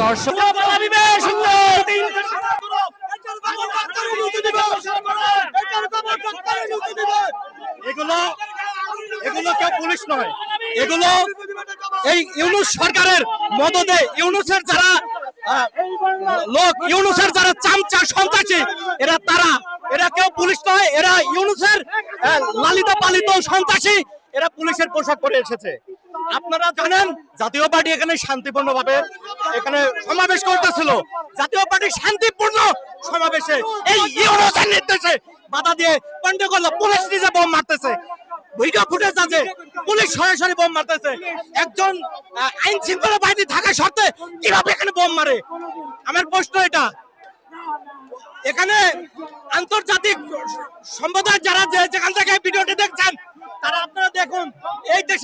দর্শক এগুলো এগুলো কেউ পুলিশ নয়, এগুলো এই ইউনূস সরকারের মদদে ইউনূসের যারা লোক, ইউনূসের যারা চামচা সন্ত্রাসী, এরা কেউ পুলিশ নয়, এরা ইউনূসের লালিত পালিত সন্ত্রাসী, এরা পুলিশের পোশাক পরে এসেছে। আপনারা জানেন জাতীয় পার্টি এখানে শান্তিপূর্ণভাবে এখানে সমাবেশ করতেছিল। জাতীয় পার্টি শান্তিপূর্ণ সমাবেশে এই ইউনূসের নির্দেশে বাধা দিয়ে গন্ডগোল, পুলিশ নিজে বোম মারতেছে, ভিডিও ফুটেজ আছে, পুলিশ সরাসরি বোম মারতেছে। একজন আইন শৃঙ্খলা বাহিনী থাকা সত্ত্বে কিভাবে এখানে বোম মারে? আমার প্রশ্ন এটা। এখানে আন্তর্জাতিক সম্প্রদায় যারা যেখান থেকে ভিডিওটি দেখছেন, তারা আপনারা দেখুন এই দেশে